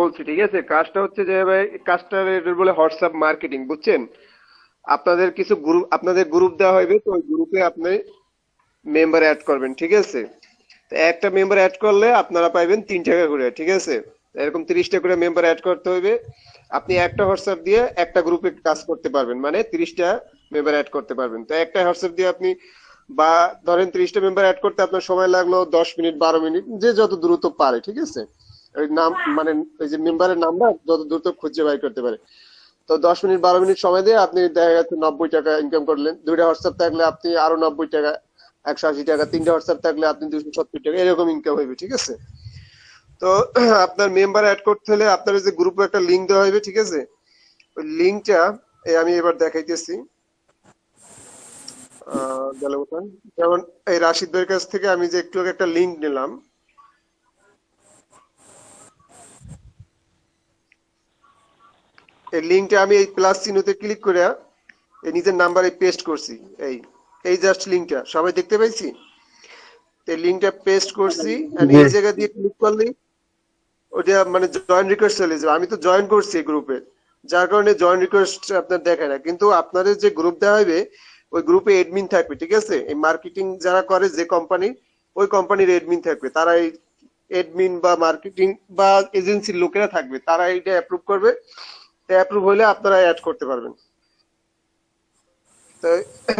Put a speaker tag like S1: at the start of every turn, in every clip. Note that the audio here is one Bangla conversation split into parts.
S1: বলছি, ঠিক আছে? কাজটা হচ্ছে যে ভাই, কাজটা এটা বলে হোয়াটসঅ্যাপ মার্কেটিং, বুঝছেন? আপনাদের কিছু গ্রুপ, আপনাদের গ্রুপ দেওয়া হবে, তো ওই গ্রুপে আপনি মেম্বার অ্যাড করবেন, ঠিক আছে? তো একটা মেম্বার অ্যাড করলে আপনারা পাইবেন 3 টাকা করে, ঠিক আছে? এরকম 30টা করে মেম্বার অ্যাড করতে হবে। আপনি একটা হোয়াটসঅ্যাপ দিয়ে একটা গ্রুপে কাজ করতে পারবেন, মানে 30টা মেম্বার অ্যাড করতে পারবেন। তো একটা হোয়াটসঅ্যাপ দিয়ে আপনি, বা ধরেন 30টা মেম্বার অ্যাড করতে আপনার সময় লাগলো 10 মিনিট 12 মিনিট, যে যত দ্রুত পারে, ঠিক আছে? ওই নাম মানে ওই যে মেম্বারের নাম্বার যত দ্রুত খুঁজে বাই করতে পারে। তো 10 মিনিট 12 মিনিট সময় দিয়ে আপনি দেখা যাচ্ছে 90 টাকা ইনকাম করলেন। দুইটা হোয়াটসঅ্যাপ থাকলে আপনি আরো 90 টাকা, 180 টাকা। তিনটা হোয়াটসঅ্যাপ থাকলে আপনি 270 টাকা, এরকম ইনকাম হইবে, ঠিক আছে? তো আপনার মেম্বার অ্যাড করতে হলে আপনার ওই যে গ্রুপে একটা লিঙ্ক দেওয়া হইবে, ঠিক আছে? ওই লিঙ্কটা আমি এবার দেখাইতেছি। গেল কোথায়? যেমন এই রাশিদ ভাইয়ের কাছ থেকে আমি যে একটু আগে একটা লিঙ্ক নিলাম, এই লিঙ্কটা আমি এই প্লাস চিহ্নতে ক্লিক করে এই নিজের নাম্বারে পেস্ট করছি। এই এই জাস্ট লিঙ্কটা সবাই দেখতে পাইছি। এই লিঙ্কটা পেস্ট করছি, and
S2: জি।
S1: এই জায়গা দিয়ে ক্লিক করলেই ওটা মানে জয়েন রিকোয়েস্ট চলে যাবে। আমি তো জয়েন করছি এই গ্রুপে, যার কারণে জয়েন রিকোয়েস্ট আপনার দেখায় না। কিন্তু আপনাদের যে গ্রুপ দেওয়া হবে, ওই গ্রুপে এডমিন থাকবে, ঠিক আছে? এই মার্কেটিং যারা করে যে কোম্পানি, ওই কোম্পানির এডমিন থাকবে। তারা এই এডমিন বা মার্কেটিং বা এজেন্সির লোকেরা থাকবে, তারা এইটা অ্যাপ্রুভ করবে। অ্যাপ্রুভ হলে আপনারা অ্যাড করতে পারবেন। তো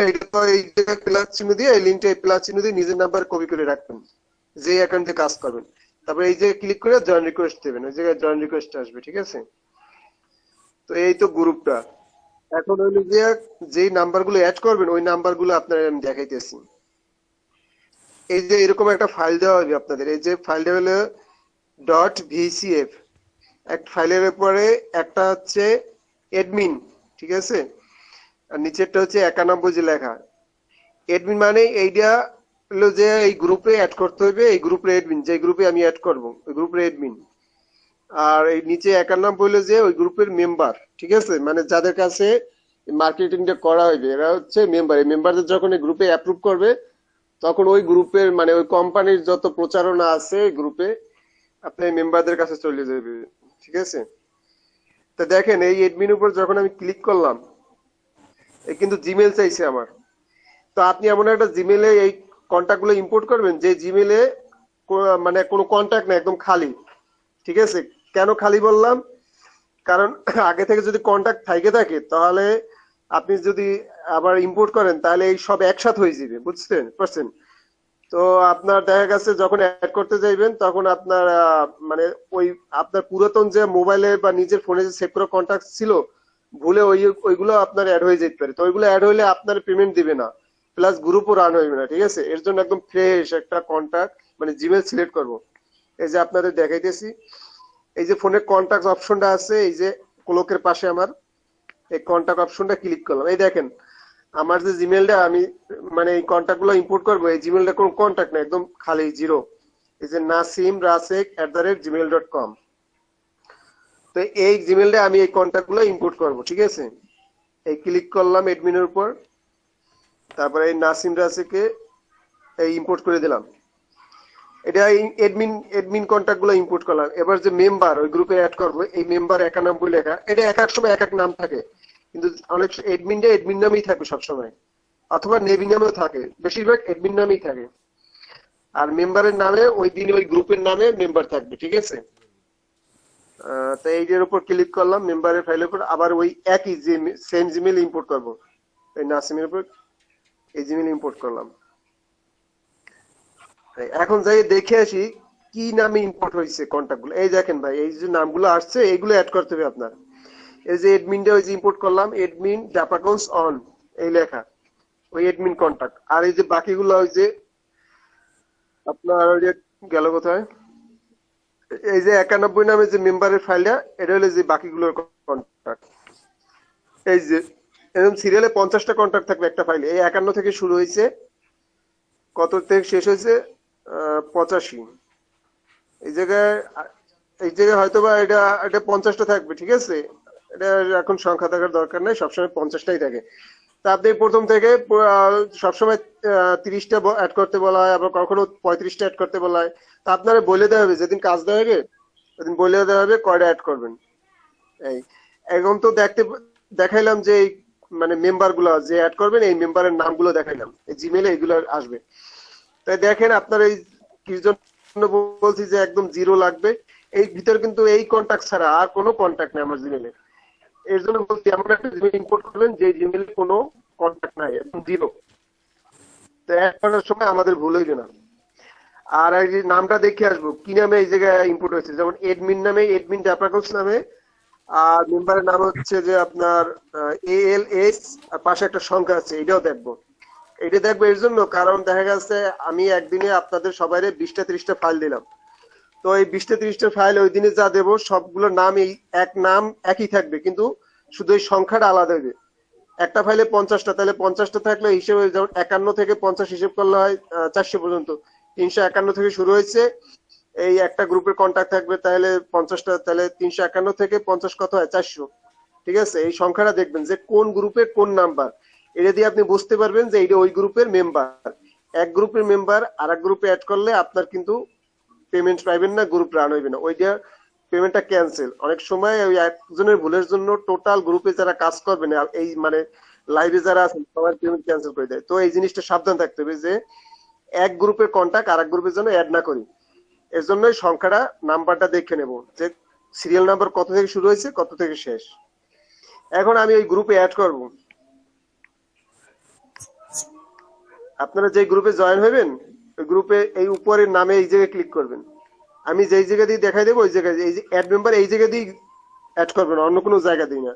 S1: এইটা তো এই জায়গায় প্লাস চিহ্ন দিয়ে, এই লিঙ্কটা প্লাস চিহ্ন দিয়ে নিজের নাম্বার কপি করে রাখবেন, যে অ্যাকাউন্টে কাজ করবেন। তারপরে এই জায়গায় ক্লিক করে জয়েন রিকোয়েস্ট দেবেন, ওই জায়গায় জয়েন রিকোয়েস্ট আসবে, ঠিক আছে? তো এই তো গ্রুপটা। এখন হইলো যে যেই নাম্বারগুলো অ্যাড করবেন, ওই নাম্বারগুলো আপনার আমি দেখাইতেছি। এই যে এরকম একটা ফাইল দেওয়া হবে আপনাদের, এই যে ফাইলটা হলো .vcf। এক ফাইলের উপরে একটা হচ্ছে এডমিন, ঠিক আছে? আর নিচেরটা হচ্ছে 91 যে লেখা। এডমিন মানে এইটা হলো যে এই গ্রুপে অ্যাড করতে হবে, এই গ্রুপের এডমিন, যে গ্রুপে আমি অ্যাড করব ওই গ্রুপের এডমিন। আর এই নিচে 91 হলো যে ওই গ্রুপের মেম্বার, ঠিক আছে? মানে যাদের কাছে মার্কেটিংটা করা হইবে, এরা হচ্ছে মেম্বার। এই মেম্বারদের যখন এই গ্রুপে অ্যাপ্রুভ করবে, তখন ওই গ্রুপের মানে ওই কোম্পানির যত প্রচারণা আছে গ্রুপে, আপনার মেম্বারদের কাছে চলে যাবে, ঠিক আছে? তো দেখেন এই এডমিন উপর যখন আমি ক্লিক করলাম, এই কিন্তু জিমেল চাইছে আমার। তো আপনি এমন একটা জিমেলে এই কন্টাক্ট গুলো ইম্পোর্ট করবেন, যে জিমেলে মানে কোনো কন্টাক্ট নেই, একদম খালি, ঠিক আছে? কেন খালি বললাম? কারণ আগে থেকে যদি কন্টাক্ট থাকে থাকে, তাহলে আপনি যদি আবার ইম্পোর্ট করেন, তাহলে এই সব একসাথে হয়ে যাবে, বুঝছেন পারছেন? তো আপনার দেখা গেছে যখন অ্যাড করতে যাইবেন, তখন আপনার মানে ওই আপনার পুরাতন যে মোবাইলে বা নিজের ফোনে যে সেভ করা কন্টাক্ট ছিল, ভুলে ওইগুলো আপনার অ্যাড হয়ে যেতে পারে। তো ওইগুলো অ্যাড হইলে আপনার পেমেন্ট দিবে না, প্লাস গ্রুপও রান হইবে না, ঠিক আছে? এর জন্য একদম ফ্রেশ একটা কন্টাক্ট মানে জিমেল সিলেক্ট করব। এই যে আপনাদের দেখাইতেছি, এই যে ফোনে কন্টাক্ট অপশনটা আছে, এই যে ক্লোকের পাশে আমার এই কন্টাক্ট অপশনটা ক্লিক করলাম। এই দেখেন আমার যে জিমেলটা আমি মানে এই কন্টাক্ট গুলো ইম্পোর্ট করবো, এই জিমেলটা কোনো কন্টাক্ট না, একদম খালি জিরো। এই যে nasimrasek@gmail.com। তো এই জিমেলটা আমি এই কন্টাক্ট গুলো ইম্পোর্ট করবো, ঠিক আছে? এই ক্লিক করলাম এডমিনের উপর, তারপরে এই নাসিম রাসেকে এই ইম্পোর্ট করে দিলাম। এটা এডমিন এডমিন কন্টাক্ট গুলো ইম্পোর্ট করলাম। এবার যে মেম্বার ওই গ্রুপে অ্যাড করবো, এই মেম্বার 91 লেখা, এটা এক এক সময় এক এক নাম থাকে, কিন্তু অনেক এডমিনটা এডমিন নামেই থাকবে সবসময়, অথবা নেভি নামেও থাকে, বেশিরভাগ এডমিন নামেই থাকে। আর মেম্বারের নামে ওই দিন ওই গ্রুপের নামে মেম্বার থাকবে, ঠিক আছে? তো এইটার উপর ক্লিক করলাম, মেম্বারের ফাইলের উপর আবার ওই একই সেম জিমেল ইম্পোর্ট করব। এই নাসিমের উপর এই জিমেল ইম্পোর্ট করলাম। এখন যাই দেখে আসি কি নামে ইম্পোর্ট হয়েছে কন্টাক্ট গুলো। এই দেখেন ভাই, এই যে নামগুলো আসছে, এইগুলো অ্যাড করতে হবে আপনার। এই যে এডমিনটা ওই যে ইম্পোর্ট করলাম, এডমিন ডাপাকন্স অন এই লেখা, ওই এডমিন কন্টাক্ট। আর এই যে বাকিগুলো ওই যে আপনার ওই যে গেল কোথায়, এই যে 91 নামে যে মেম্বারের ফাইলটা, এটা হলো যে বাকিগুলোর কন্টাক্ট। এই যে এরকম সিরিয়ালে 50টা কন্টাক্ট থাকবে একটা ফাইলে। এই 51 থেকে শুরু হয়েছে, কত থেকে শেষ হয়েছে 85। এই জায়গায় হয়তো বা এটা এটা 50টা থাকবে, ঠিক আছে? এটা এখন সংখ্যা থাকার দরকার নেই, সবসময় 50টাই থাকে। তা আপনি প্রথম থেকে সবসময় 30টা অ্যাড করতে বলা হয়, আবার কখনো 35টা অ্যাড করতে বলা হয়। তা আপনারা বলে দেওয়া হবে যেদিন কাজ দেওয়া হবে, ওদিন বলে দেওয়া হবে কয়টা অ্যাড করবেন। এই এখন তো দেখাইলাম যে এই মানে মেম্বার গুলো যে অ্যাড করবেন এই মেম্বারের নামগুলো দেখাইলাম, এই জিমেলে এগুলো আসবে। তাই দেখেন আপনার এই কি জন্য বলছি যে একদম জিরো লাগবে, এই ভিতরে কিন্তু এই কন্টাক্ট ছাড়া আর কোনো কন্টাক্ট নেই আমার জিমেলে। এর জন্য বলছি এমন একটা জিমেল ইম্পোর্ট করবেন যে জিমেলে কোনো কন্টাক্ট নাই, একদম জিরো। তো অ্যাড করার সময় আমাদের ভুল হইবে না। আর এই যে নামটা দেখে আসবো কি নামে এই জায়গায় ইম্পোর্ট হয়েছে, যেমন এডমিন নামে এডমিন ড্যাপাকোস নামে, আর মেম্বারের নাম হচ্ছে যে আপনার ALS, আর পাশে একটা সংখ্যা আছে, এটাও দেখবো। এটা দেখবো এর জন্য কারণ দেখা গেছে আমি একদিনে আপনাদের সবাই 20টা 30টা ফাইল দিলাম। তো এই 20টা 30টা ফাইল ওই দিনে যা দেবো সবগুলোর নাম এই এক নাম একই থাকবে, কিন্তু শুধু এই সংখ্যাটা আলাদা হবে। একটা ফাইলে 50টা, তাহলে 50টা থাকলে হিসেবে যেমন 51 থেকে 50 হিসেব করলে হয় 400 পর্যন্ত। 351 থেকে শুরু হয়েছে, এই একটা গ্রুপের কন্টাক্ট থাকবে তাহলে 50টা, তাহলে 351 থেকে 50 কত হয় 400। ঠিক আছে, এই সংখ্যাটা দেখবেন যে কোন গ্রুপের কোন নাম্বার, এটা দিয়ে আপনি বুঝতে পারবেন যে এইটা ওই গ্রুপের মেম্বার। এক গ্রুপের মেম্বার আর এক গ্রুপে অ্যাড করলে আপনার কিন্তু পেমেন্ট পাইবেন না, গ্রুপ রান হইবে না, ওইটা পেমেন্টটা ক্যান্সেল। অনেক সময় ওই একজনের ভুলের জন্য টোটাল গ্রুপে যারা কাজ করবেন এই মানে লাইভে যারা আছেন সবার পেমেন্ট ক্যান্সেল করে দেয়। তো এই জিনিসটা সাবধান থাকতে হবে যে এক গ্রুপের কন্টাক্ট আর এক গ্রুপের জন্য অ্যাড না করি। এর জন্যই সংখ্যাটা নাম্বারটা দেখে নেব যে সিরিয়াল নাম্বার কত থেকে শুরু হয়েছে কত থেকে শেষ। এখন আমি ওই গ্রুপে অ্যাড করব। আপনারা যে গ্রুপে জয়েন হবেন ওই গ্রুপে এই উপরের নামে এই জায়গায় ক্লিক করবেন। আমি যেই জায়গা দিয়ে দেখাই দেবো ওই জায়গায় এই যে অ্যাড মেম্বার এই জায়গা দিয়ে অ্যাড করবেন, অন্য কোনো জায়গা দিই না।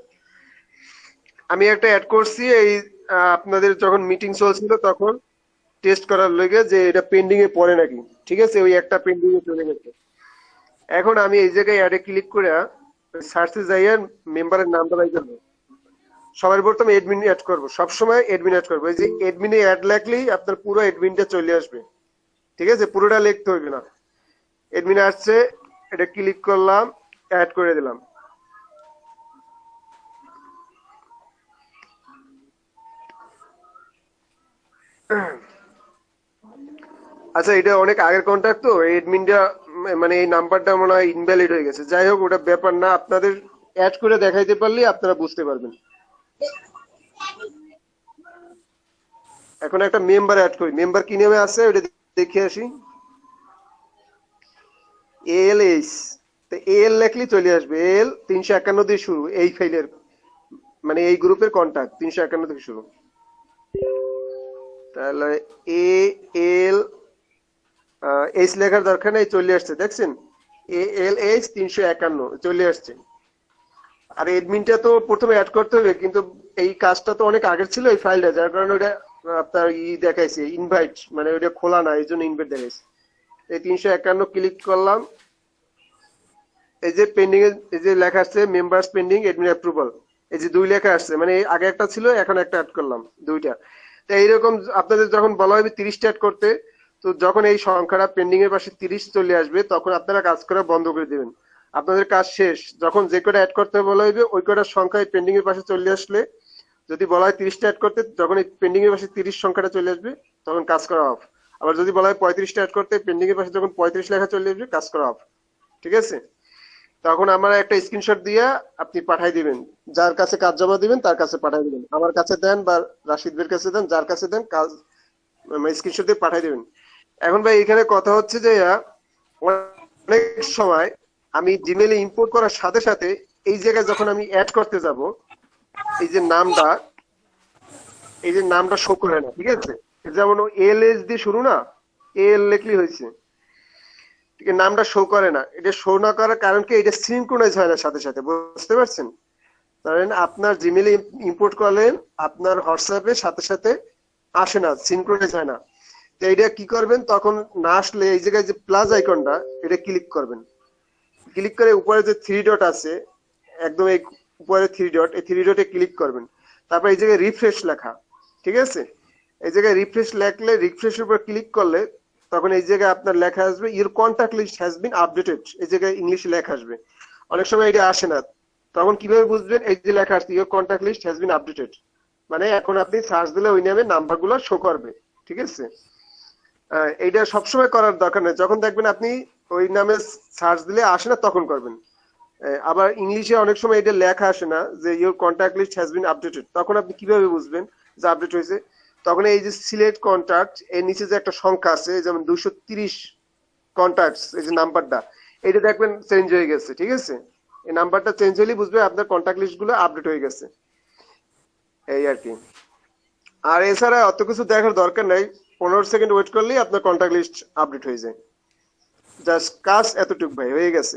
S1: আমি একটা অ্যাড করছি এই আপনাদের যখন মিটিং চলছিল তখন টেস্ট করার লেগে যে এটা পেন্ডিং এ পড়ে নাকি। ঠিক আছে, ওই একটা পেন্ডিং এ চলে গেছে। এখন আমি এই জায়গায় অ্যাডে ক্লিক করে সার্চে যাইয়া মেম্বারের নামটা বাই করবো। সবার প্রথমে এডমিন অ্যাড করবো, সবসময় এডমিন অ্যাড করবো। এই যে এডমিনে অ্যাড লেখলেই আপনার পুরো এডমিনটা চলে আসবে। ঠিক আছে, পুরোটা লিখতে হবে না। এডমিন আসছে, এটা ক্লিক করলাম, অ্যাড করে দিলাম। আচ্ছা, এটা অনেক আগের কন্ট্যাক্ট তো এডমিনটা মানে এই নাম্বারটা মনে হয় ইনভ্যালিড হয়ে গেছে। যাই হোক, ওটা ব্যাপার না, আপনাদের অ্যাড করে দেখাইতে পারলে আপনারা বুঝতে পারবেন। এখন একটা মেম্বার অ্যাড করি, মেম্বার কি নামে আছে ওটা দেখে আসি। ALS, তো AL লেখলেই চলে আসবে। AL 351 দিয়ে শুরু, এই ফাইলের মানে এই গ্রুপের কন্ট্যাক্ট 351 থেকে শুরু। তাহলে AL এইচ লেখার দরকার নেই, চলে আসছে দেখছেন, ALH 351 চলে আসছে। আর এডমিনটা তো প্রথমে অ্যাড করতে হবে, কিন্তু এই কাজটা তো অনেক আগের ছিল এই ফাইলটা, যার কারণে ওটা আপনার দেখাইছে ইনভাইট, মানে ওটা খোলা না, এই জন্য ইনভাইট দেখাইছে। এই 351 ক্লিক করলাম, এই যে পেন্ডিং এই যে লেখা আসছে মেম্বার্স পেন্ডিং এডমিন অ্যাপ্রুভাল, এই যে 2 লেখা আসছে, মানে আগে একটা ছিল এখন একটা অ্যাড করলাম, দুইটা। তো এইরকম আপনাদের যখন বলা হবে 30টা অ্যাড করতে, তো যখন এই সংখ্যাটা পেন্ডিং এর পাশে 30 চলে আসবে তখন আপনারা কাজ করা বন্ধ করে দিবেন। আপনাদের কাজ শেষ, যখন যে কটা অ্যাড করতে বলা হইবে ওই কটার সংখ্যায় পেন্ডিং এর পাশে চলে আসলে, যদি বলা হয় 30টা অ্যাড করতে, যখন এই পেন্ডিং এর পাশে 30 সংখ্যাটা চলে আসবে তখন কাজ করা অফ। আবার যদি বলা হয় 35টা অ্যাড করতে, পেন্ডিং এর পাশে যখন 35 লেখা চলে আসবে কাজ করা অফ। ঠিক আছে, তখন আমরা একটা স্ক্রিনশট দিয়ে আপনি পাঠাই দিবেন, যার কাছে কাজ জমা দিবেন তার কাছে পাঠাই দিবেন, আমার কাছে দেন বা রাশিদ ভাইয়ের কাছে দেন, যার কাছে দেন কাজ স্ক্রিনশট দিয়ে পাঠাই দিবেন। এখন ভাই এখানে কথা হচ্ছে যে অনেক সময় আমি জিমেলে ইম্পোর্ট করার সাথে সাথে এই জায়গায় যখন আমি অ্যাড করতে যাব এই যে নামটা, এই যে নামটা শো করে না। ঠিক আছে, যেমন ALS দিয়ে শুরু না, AL লেখলি হয়েছে, ঠিক আছে, নামটা শো করে না। এটা শো না করার কারণ কি, এটা সিনক্রোনাইজ হয় না সাথে সাথে, বুঝতে পারছেন? ধরেন আপনার জিমেলে ইম্পোর্ট করলেন, আপনার হোয়াটসঅ্যাপে সাথে সাথে আসে না, সিনক্রোনাইজ হয় না। তো এইটা কি করবেন, তখন না আসলে এই জায়গায় যে প্লাস আইকনটা এটা ক্লিক করবেন। ক্লিক করে উপরে যে 3 ডট আছে, একদম এই উপরে 3 ডট, এই 3 ডটে ক্লিক করবেন। তারপর এই জায়গায় রিফ্রেশ লেখা, ঠিক আছে, এই জায়গায় রিফ্রেশ লেখলে, রিফ্রেশের উপর ক্লিক করলে তখন এই জায়গায় আপনার লেখা আসবে your contact list has been updated, এই জায়গায় ইংলিশে লেখা আসবে। অনেক সময় এটা আসে না, তখন কিভাবে বুঝবেন? এই যে লেখা আসছে your contact list has been updated, মানে এখন আপনি সার্চ দিলে ওই নামে নাম্বারগুলো শো করবে। ঠিক আছে, এইটা সবসময় করার দরকার নেই। যখন দেখবেন আপনি ওই নামে সার্চ দিলে আসে না, তখন করবেন। আবার ইংলিশে অনেক সময় এটা লেখা আসে না যে your contact list has been updated, তখন আপনি কিভাবে বুঝবেন যে আপডেট হয়েছে? তখন এই যে সিলেক্ট কন্ট্যাক্ট এর নিচে যে একটা সংখ্যা আছে, যেমন 230 কন্ট্যাক্টস, এই যে নাম্বারটা, এটা দেখবেন চেঞ্জ হয়ে গেছে, ঠিক আছে? এই নাম্বারটা চেঞ্জ হলেই বুঝবে আপনার কন্ট্যাক্ট লিস্ট গুলো আপডেট হয়ে গেছে, এই আর কি। আর এছাড়া অত কিছু দেখার দরকার নাই, 15 সেকেন্ড ওয়েট করলেই আপনার কন্ট্যাক্ট লিস্ট আপডেট হয়ে যায়। জাস্ট কাজ এতটুকু ভাই, হয়ে গেছে।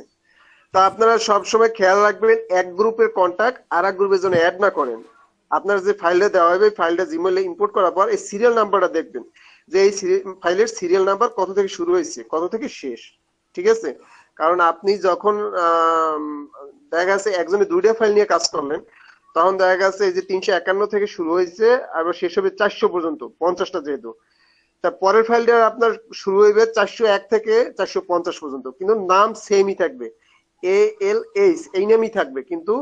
S1: তা আপনারা সবসময় খেয়াল রাখবেন এক গ্রুপের কন্ট্যাক্ট আর এক গ্রুপের জন্য অ্যাড না করেন। আপনার যে ফাইলটা দেওয়া হবে, ফাইলটা জিমেইলে ইম্পোর্ট করার পর এই সিরিয়াল নাম্বারটা দেখবেন যে এই ফাইলের সিরিয়াল নাম্বার কত থেকে শুরু হয়েছে, কত থেকে শেষ, ঠিক আছে? কারণ আপনি যখন দেখা গেছে একজনে 2টা ফাইল নিয়ে কাজ করলেন, তখন দেখা গেছে এই যে 351 থেকে শুরু হয়েছে আর শেষ হবে 400 পর্যন্ত, 50টা যেহেতু, তার পরের ফাইলটা আপনার শুরু হইবে 401 থেকে 450 পর্যন্ত, কিন্তু নাম সেমই থাকবে, ALH এই নামই থাকবে, কিন্তু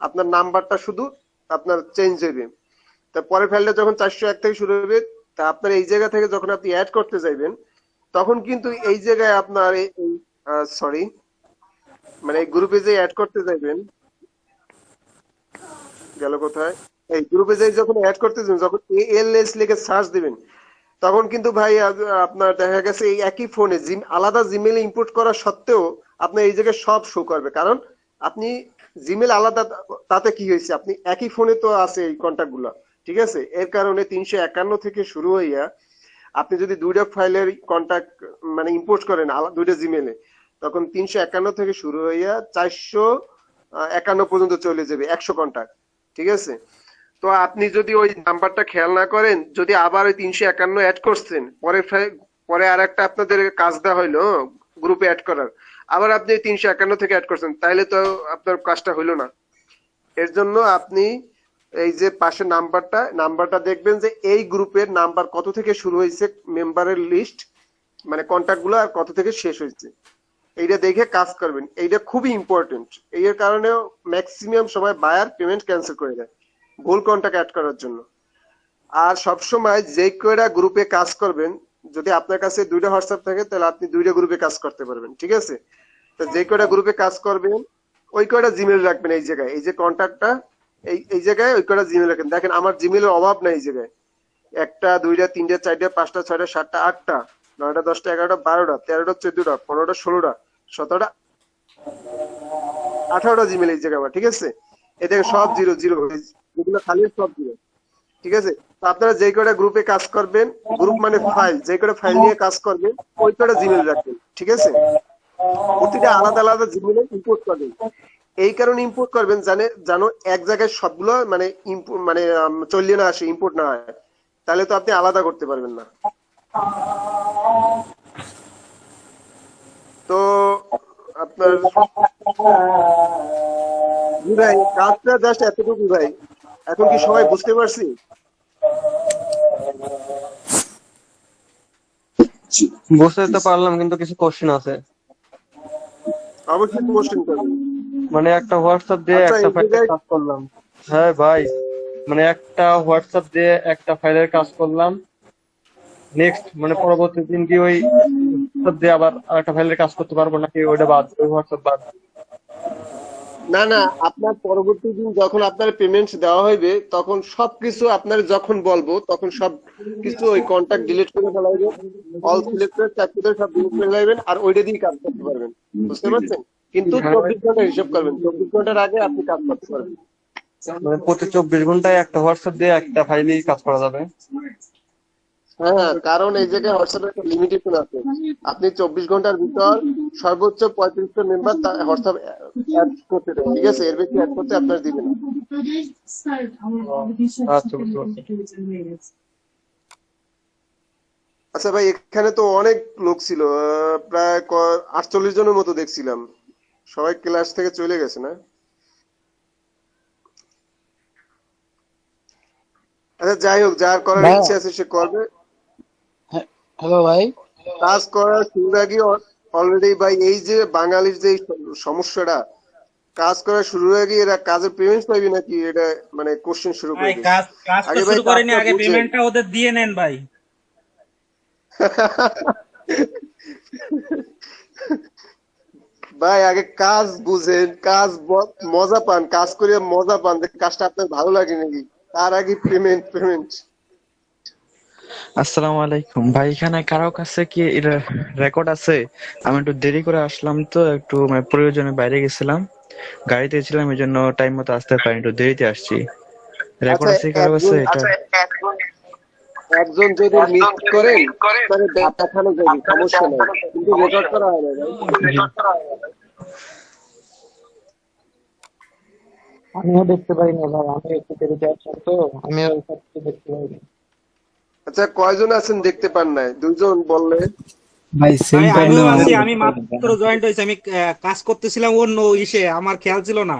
S1: আপনার নাম্বারটা শুধু আপনার চেঞ্জ হবে। তারপরের ফাইলটা যখন 401 থেকে শুরু হবে, তা আপনার এই জায়গা থেকে যখন আপনি অ্যাড করতে যাইবেন, তখন কিন্তু এই জায়গায় আপনার সরি, মানে এই গ্রুপে যে অ্যাড করতে যাইবেন, গেল কোথায়, এই গ্রুপে যে যখন অ্যাড করতে যাবেন, যখন ALH লিখে সার্চ দিবেন, তখন কিন্তু ভাই আপনার দেখা গেছে এই একই ফোনে আলাদা জিমেলে ইম্পোর্ট করা সত্ত্বেও আপনার এই জায়গায় সব শো করবে, কারণ আপনি জিমেল আলাদা, তাতে কি হয়েছে, আপনি একই ফোনে তো আছে এই কন্ট্যাক্ট গুলা, ঠিক আছে? এর কারণে 351 থেকে শুরু হইয়া আপনি যদি 2টা ফাইলের কন্ট্যাক্ট মানে ইম্পোর্ট করেন 2টা জিমেলে, তখন 351 থেকে শুরু হইয়া 451 পর্যন্ত চলে যাবে 100 কন্ট্যাক্ট, ঠিক আছে? তো আপনি যদি ওই নাম্বারটা খেয়াল না করেন, যদি আবার ওই 351 অ্যাড করছেন, পরে আর একটা আপনাদের কাজ দেওয়া হইলো গ্রুপে অ্যাড করার, আবার আপনি 351 থেকে অ্যাড করছেন, তাইলে তো আপনার কাজটা হইলো না। এর জন্য আপনি এই যে পাশে নাম্বারটা দেখবেন যে এই গ্রুপের নাম্বার কত থেকে শুরু হয়েছে, মেম্বারের লিস্ট মানে কন্ট্যাক্ট গুলো, আর কত থেকে শেষ হয়েছে, এইটা দেখে কাজ করবেন। এইটা খুবই ইম্পর্টেন্ট, এর কারণে ম্যাক্সিমাম সময় বায়ার পেমেন্ট ক্যান্সেল করে দেয় ভুল কন্ট্যাক্ট অ্যাড করার জন্য। আর সবসময় যে কয়টা গ্রুপে কাজ করবেন, যদি আপনার কাছে 2টা হোয়াটসঅ্যাপ থাকে তাহলে আপনি 2টা গ্রুপে কাজ করতে পারবেন, ঠিক আছে? তো যে কয়টা গ্রুপে কাজ করবেন ওই কয়টা জিমেল রাখবেন, এই জায়গায় এই যে কন্ট্যাক্টটা, এই জায়গায় ওই কয়টা জিমেল রাখেন। দেখেন আমার জিমেলের অভাব নাই এই জায়গায়, 1টা 2টা 3টা 4টা 5টা 6টা 7টা 8টা 9টা 10টা 11টা 12টা 13টা 14টা 15টা 16টা 17টা 18টা জিমেল এই জায়গায় আমার, ঠিক আছে? এই দেখেন সব 0 0, যেগুলো খালি সব 0, ঠিক আছে? তো আপনারা যে কয়টা গ্রুপে কাজ করবেন, গ্রুপ মানে ফাইল, যে কয়টা ফাইল নিয়ে কাজ করবেন ওই কয়টা জিমেল রাখবেন, ঠিক আছে? প্রতিটা আলাদা আলাদা জিমেলে ইম্পোর্ট করবেন। এই কারণে ইম্পোর্ট করবেন জানো এক জায়গায় সবগুলো মানে মানে চললে না আসে, ইম্পোর্ট না হয়, তাহলে তো আপনি আলাদা করতে পারবেন না। তো আপনার ভাই কাজটা জাস্ট এতটুকু ভাই, এখন কি সবাই বুঝতে পারছি?
S2: বুঝতে তো পারলাম, কিন্তু কিছু কোশ্চেন আছে।
S1: অবশ্যই কোশ্চেন করবেন।
S2: মানে একটা হোয়াটসঅ্যাপ দিয়ে
S1: আচ্ছা,
S2: একটা
S1: এই
S2: ফাইলের
S1: জায়গায়
S2: কাজ করলাম। হ্যাঁ ভাই, মানে একটা হোয়াটসঅ্যাপ দিয়ে একটা ফাইলের কাজ করলাম, নেক্সট মানে পরবর্তী দিন কি ওই হোয়াটসঅ্যাপ দিয়ে আবার আরেকটা ফাইলের কাজ করতে পারবো, নাকি ওইটা বাদ, ওই হোয়াটসঅ্যাপ বাদ?
S1: না না, আপনার পরবর্তী দিন যখন আপনার পেমেন্ট দেওয়া হইবে, তখন সবকিছু আপনার যখন বলবো তখন সব কিছু ওই কন্টাক্ট ডিলিট করে ফেলাইবেন, অল সিলেক্টেড চাকরিদের সব ডিলিট করে ফেলাইবেন, আর ওইটা দিয়ে কাজ করতে পারবেন, বুঝতে পারছেন? কিন্তু 24 ঘন্টা হিসাব করবেন, 24 ঘন্টার আগে আপনি কাজ করতে পারবেন।
S2: মানে প্রতি 24 ঘন্টায় একটা হোয়াটসঅ্যাপ দিয়ে একটা ফাইলেই কাজ করা যাবে?
S1: হ্যাঁ, কারণ এই জায়গায় হোয়াটসঅ্যাপের একটা লিমিটেশন আছে, আপনি 24 ঘন্টার ভিতর সর্বোচ্চ 35টা মেম্বার হোয়াটসঅ্যাপ অ্যাড করতে দেন, ঠিক আছে? এর বেশি অ্যাড করতে আপনার দিবে না।
S2: আচ্ছা, বুঝতে পারছি।
S1: আচ্ছা ভাই, এখানে তো অনেক লোক ছিল, প্রায় 48 জনের মতো দেখছিলাম, সবাই ক্লাস থেকে চলে গেছে না? আচ্ছা যাই হোক, যার করার ইচ্ছে আছে সে করবে।
S3: হ্যালো ভাই,
S1: কাজ করার শুরুর আগে অলরেডি ভাই এই যে বাঙালির যে সমস্যাটা, কাজ করার শুরুর আগে এরা কাজের পেমেন্ট পাইবে নাকি, এটা মানে কোশ্চেন শুরু করে
S4: ভাই
S1: দিচ্ছে।
S4: কাজ তো
S1: আগে ভাই
S4: শুরু করেনি,
S1: কাজটা
S4: আগে
S1: বুঝেন।
S4: পেমেন্টটা ওদের দিয়ে নেন ভাই।
S1: ভাই আগে কাজ বুঝেন, কাজ মজা পান, কাজ করে মজা পান, যে কাজটা আপনার ভালো লাগে নাকি, তার আগে পেমেন্ট পেমেন্ট।
S4: আসসালামু আলাইকুম ভাই, এখানে কারো কাছে কি রেকর্ড আছে? আমি একটু দেরি করে আসলাম, তো একটু মানে প্রয়োজনে বাইরে গেছিলাম, গাড়িতে ছিলাম, এই জন্য টাইম মতো আসতে পারিনি, একটু দেরিতে আসছি। রেকর্ড
S1: আচ্ছা
S4: আছে কি কারো কাছে
S1: একজন,
S4: এটা?
S1: একজন যদি মিস করেন মানে দেখানো যাবে, সমস্যা নাই, কিন্তু রেকর্ড করা হয় না ভাই।
S3: আমিও দেখতে পাই না ভাই, আমি একটু দেরিতে আসলাম তো, আমিও সব কিছু দেখতে পাই না।
S1: আচ্ছা কয়জন আছেন দেখতে পান নাই? দুইজন বললে।
S3: ভাই সেম
S5: ভাই
S3: টাইমে
S5: আমিও
S3: আমি
S5: আছি, আমি মাত্র জয়েন্ট হয়েছি, আমি কাজ করতেছিলাম অন্য ইসে, আমার খেয়াল ছিল না।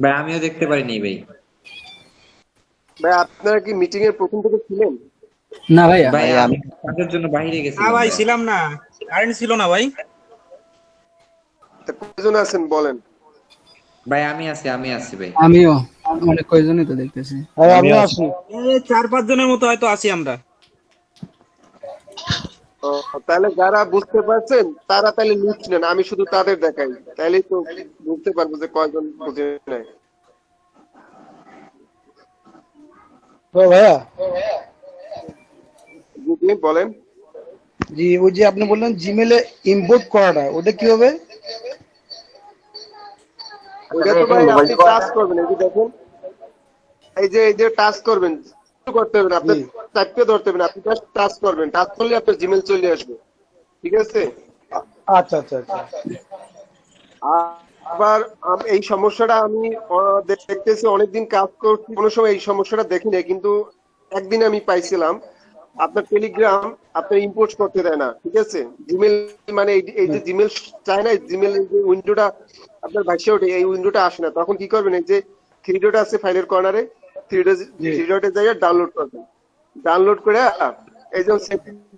S6: ভাই আমিও দেখতে পারিনি ভাই।
S1: ভাই আপনারা কি মিটিং এর প্রথম থেকে ছিলেন?
S3: না ভাইয়া।
S6: ভাই আমি কাজের জন্য বাইরে
S5: না
S6: গেছিলাম
S5: ভাই
S6: ভাই।
S5: ছিলাম না, কারেন্ট ছিল না ভাই।
S1: তা কয়জন আছেন বলেন?
S6: ভাই আমি আছি ভাই।
S3: আমিও অনেক কয়জনই তো দেখতেছি।
S2: ভাই আমিও আসি।
S5: এই 4-5 জনের মতো হয়তো আছি আমরা।
S1: ও, তাহলে যারা বুঝতে পারছেন তারা তাহলে লিস্ট নেন, আমি শুধু তাদের দেখাই, তাহলেই তো বুঝতে পারবো যে কয়জন বুঝে নেয়।
S7: তো ভাইয়া,
S1: জি বলেন।
S7: জি ওই যে আপনি বললেন জিমেলে ইম্পোর্ট করাটা, ওটা কি হবে?
S1: ওটা তো ভাই আপনি টাচ করবেন, এই যে দেখেন, এই যে টাচ করবেন, কিছু করতে হবে না, আপনার চারটে ধরতে হবে না, আপনি জাস্ট টাচ করবেন, টাচ করলে আপনার জিমেল চলে আসবে, ঠিক আছে?
S7: আচ্ছা আচ্ছা আচ্ছা।
S1: আবার এই সমস্যাটা আমি দেখতেছি, অনেকদিন কাজ করছি, কোনো সময় এই সমস্যাটা দেখি না, কিন্তু একদিন আমি পাইছিলাম আপনার টেলিগ্রাম আপনার ইম্পোর্ট করতে দেয় না, ঠিক আছে? জিমেল মানে এই যে জিমেল চায় না, জিমেল যে উইন্ডোটা আপনার ভাইসে ওঠে, এই উইন্ডোটা আসে না, তখন কি করবেন, এই যে থ্রি ডট আছে ফাইলের কর্নারে, থ্রি ডটে যাই ডাউনলোড করবেন, ডাউনলোড করে এই যে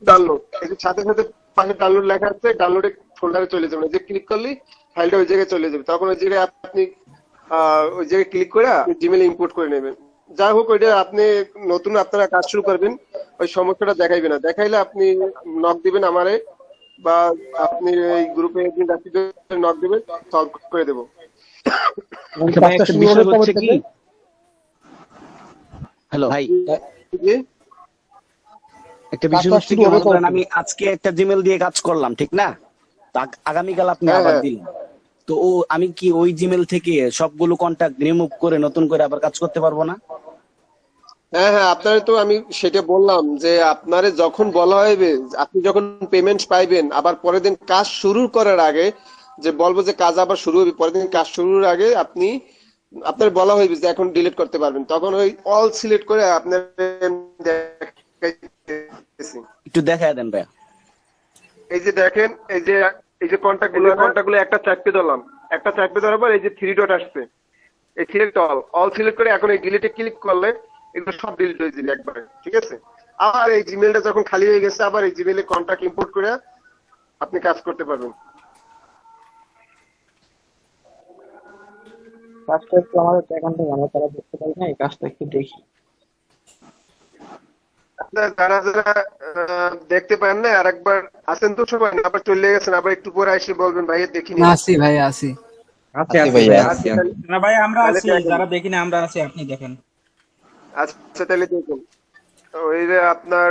S1: ডাউনলোড, এই যে সাথে সাথে পাশে ডাউনলোড লেখা আছে, ডাউনলোডে ফোল্ডারে চলে যাবেন, এই যে ক্লিক করলেই ফাইলটা ওই জায়গায় চলে যাবে, তখন ওই জায়গায় আপনি ওই জায়গায় ক্লিক করে জিমেলে ইম্পোর্ট করে নেবেন। যাই হোক, ওইটা আপনি নতুন আপনারা কাজ শুরু করবেন, ওই সমস্যাটা দেখাইবে না, দেখাইলে আপনি নক দিবেন আমারে, বা আপনি এই গ্রুপে নক দিবেন, সলভ করে দেবো।
S7: কাজটা শুরু হবে কবে থেকে?
S8: হ্যালো ভাই,
S1: জি?
S8: একটা বিষয়
S7: কাজটা
S8: হচ্ছে
S7: শুরু
S8: কি,
S7: হবে
S8: মনে
S7: কবে
S8: করেন
S7: থেকে?
S8: আমি আজকে একটা জিমেল দিয়ে কাজ করলাম, ঠিক না? আগামীকাল আপনি
S1: হ্যাঁ,
S8: আবার
S1: হ্যাঁ।
S8: দিলেন, তো আমি কি ওই জিমেল থেকে সবগুলো কন্টাক্ট রিমুভ করে নতুন করে আবার কাজ করতে পারবো না?
S1: হ্যাঁ হ্যাঁ, আপনারে তো আমি সেটা বললাম যে আপনারে যখন বলা হবে, আপনি যখন পেমেন্ট পাইবেন, আবার পরের দিন কাজ শুরু করার আগে, যে বলবো যে কাজ আবার শুরু হবে, পরের দিন কাজ শুরুর আগে আপনার বলা হইবে যে এখন ডিলিট করতে পারবেন, তখন ওই অল সিলেক্ট করে আপনার দেখাইতেছি।
S8: একটু দেখায় দেন ভাইয়া।
S1: এই যে দেখেন, এই যে কন্টাক্ট গুলো একটা চারটে ধরলাম, একটা চারটে ধরার পর এই যে থ্রি ডট আসছে, এই সিলেক্ট অল সিলেক্ট করে এখন এই ডিলিটে ক্লিক করলে এগুলো সব ডিলিট হয়ে যাবে একবারে, ঠিক আছে? আর এই জিমেলটা যখন খালি হয়ে গেছে, আবার এই জিমেলে কন্টাক্ট ইম্পোর্ট করে আপনি কাজ করতে পারবেন।
S3: কাজটা একটু আমাদের এখন থেকে আমরা তারা দেখতে পাই না, এই কাজটা একটু দেখি।
S1: যারা যারা দেখতে পান না, আর একবার আসেন তো সবাই, আবার চলে গেছেন, আবার একটু পরে এসে বলবেন ভাই দেখিনি।
S3: আসি ভাই আসি।
S6: আছি ভাই আছি।
S5: না ভাই আমরা
S1: তাহলে
S5: আছি,
S1: দেখেন।
S5: যারা দেখি না আমরা আছি, আপনি দেখেন।
S1: আচ্ছা তাহলে দেখুন, ওই যে আপনার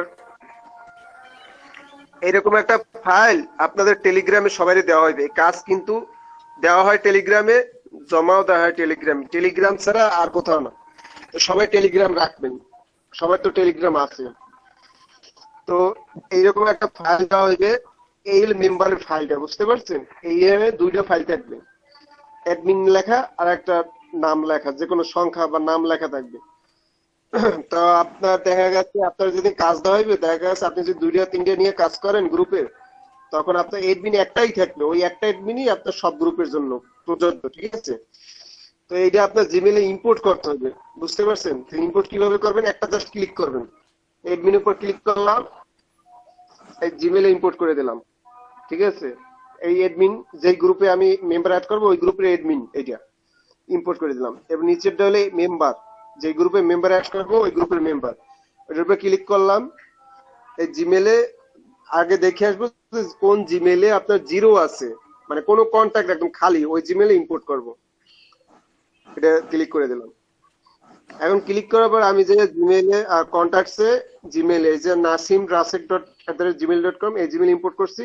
S1: এরকম একটা ফাইল আপনাদের টেলিগ্রামে সবারই দেওয়া হবে, এই কাজ কিন্তু দেওয়া হয় টেলিগ্রামে, জমাও দেওয়া হয় টেলিগ্রামে, টেলিগ্রাম ছাড়া আর কোথাও না। তো সবাই টেলিগ্রাম রাখবেন, সবাই তো টেলিগ্রাম আছে। তো এইরকম একটা ফাইল দেওয়া হইবে, এই মেম্বারের ফাইলটা, বুঝতে পারছেন? এই দুইটা ফাইল থাকবে, অ্যাডমিন লেখা আর একটা নাম লেখা, যে কোনো সংখ্যা বা নাম লেখা থাকবে। তো আপনার দেখা গেছে আপনার যদি কাজ দেওয়া হইবে, দেখা গেছে আপনি যদি দুইটা তিনটা নিয়ে কাজ করেন গ্রুপে, তখন আপনার এডমিন একটাই থাকবে, ওই একটা এডমিনই আপনার সব গ্রুপের জন্য প্রযোজ্য, ঠিক আছে? তো এইটা আপনার জিমেলে ইম্পোর্ট করতে হবে, বুঝতে পারছেন? ইম্পোর্ট কিভাবে করবেন, একটা জাস্ট ক্লিক করবেন, এডমিনের উপর ক্লিক করলাম, এই জিমেলে ইম্পোর্ট করে দিলাম, ঠিক আছে? এই এডমিন যে গ্রুপে আমি মেম্বার অ্যাড করবো, ওই গ্রুপের এডমিন এইটা ইম্পোর্ট করে দিলাম। এবার নিচেরটা হলে মেম্বার, যে গ্রুপে মেম্বার অ্যাড করবো ওই গ্রুপের মেম্বার, ওইটার উপরে ক্লিক করলাম। এই জিমেলে আগে দেখে আসবো কোন জিমেলে আপনার জিরো আছে, মানে কোনো কন্ট্যাক্ট একদম খালি, ওই জিমেলে ইম্পোর্ট করব। এটা ক্লিক করে দিলাম। এখন ক্লিক করার পর আমি যে জিমেলে আর কন্ট্যাক্টসে জিমেলে এই যে nasimrasek@gmail.com এই জিমেল ইম্পোর্ট করছি,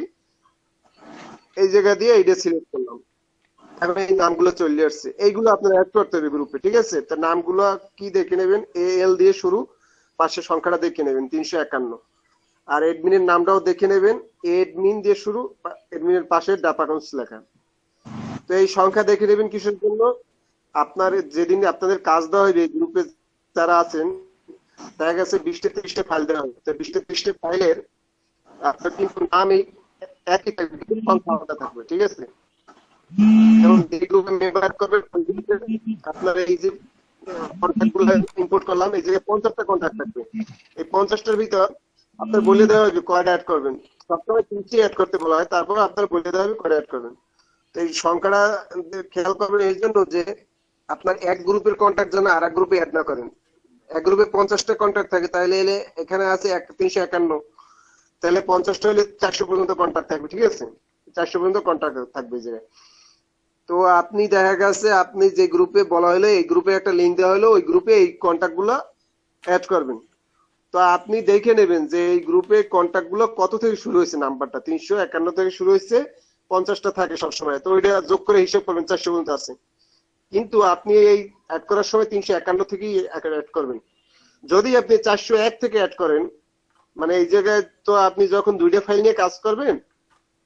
S1: এই জায়গা দিয়ে এইটা সিলেক্ট করলাম। এখন এই নামগুলো চলে আসছে, এইগুলো আপনার অ্যাড করতে হবে গ্রুপে, ঠিক আছে? তো নামগুলো কি দেখে নেবেন, AL দিয়ে শুরু, পাশে সংখ্যাটা দেখে নেবেন 351, আর এডমিনের নামটাও দেখে নেবেন, এডমিন দিয়ে শুরু, এডমিনের পাশে ডাপাকন্স লেখা। তো এই সংখ্যা দেখে নেবেন কিসের জন্য, আপনার যেদিন আপনাদের কাজ দেওয়া হবে গ্রুপে যারা আছেন, দেখা গেছে 20টা 30টা ফাইল দেওয়া হবে, তো 20টা 30টা ফাইলের আপনার কিন্তু নাম একই থাকবে, কিন্তু সংখ্যা আলাদা থাকবে, ঠিক আছে? যেমন যে গ্রুপে মেম্বার করবে আপনার এই যে কন্ট্যাক্ট গুলো ইম্পোর্ট করলাম, এই জায়গায় 50টা কন্ট্যাক্ট থাকবে। এই 50টার ভিতর আপনার বলে দেওয়া হবে কয়টা অ্যাড করবেন, সবসময় 3টি অ্যাড করতে বলা হয়, তারপর আপনার বলে দেওয়া হবে কয়টা অ্যাড করবেন। তো এই সংখ্যাটা খেয়াল করবেন এই জন্য যে আপনার এক গ্রুপের কন্ট্যাক্ট যেন আর এক গ্রুপে অ্যাড না করেন। এক গ্রুপে 50টা কন্ট্যাক্ট থাকে, তাহলে এলে এখানে আছে 351, তাহলে 50টা হলে 400 পর্যন্ত কন্ট্যাক্ট থাকবে, ঠিক আছে? 400 পর্যন্ত কন্ট্যাক্ট থাকবে এই জায়গায়। তো আপনি দেখা গেছে আপনি যে গ্রুপে বলা হলো, এই গ্রুপে একটা লিঙ্ক দেওয়া হলো, ওই গ্রুপে এই কন্ট্যাক্ট গুলো অ্যাড করবেন। তো আপনি দেখে নেবেন যে এই গ্রুপে কন্ট্যাক্ট গুলো কত থেকে শুরু হয়েছে, নাম্বারটা 351 থেকে শুরু হয়েছে, 50টা থাকে সবসময়, তো ওইটা যোগ করে হিসাব করবেন 400 পর্যন্ত আছে। কিন্তু আপনি এই অ্যাড করার সময় 351 থেকেই অ্যাড করবেন। যদি আপনি 401 থেকে অ্যাড করেন, মানে এই জায়গায় তো আপনি যখন দুইটা ফাইল নিয়ে কাজ করবেন,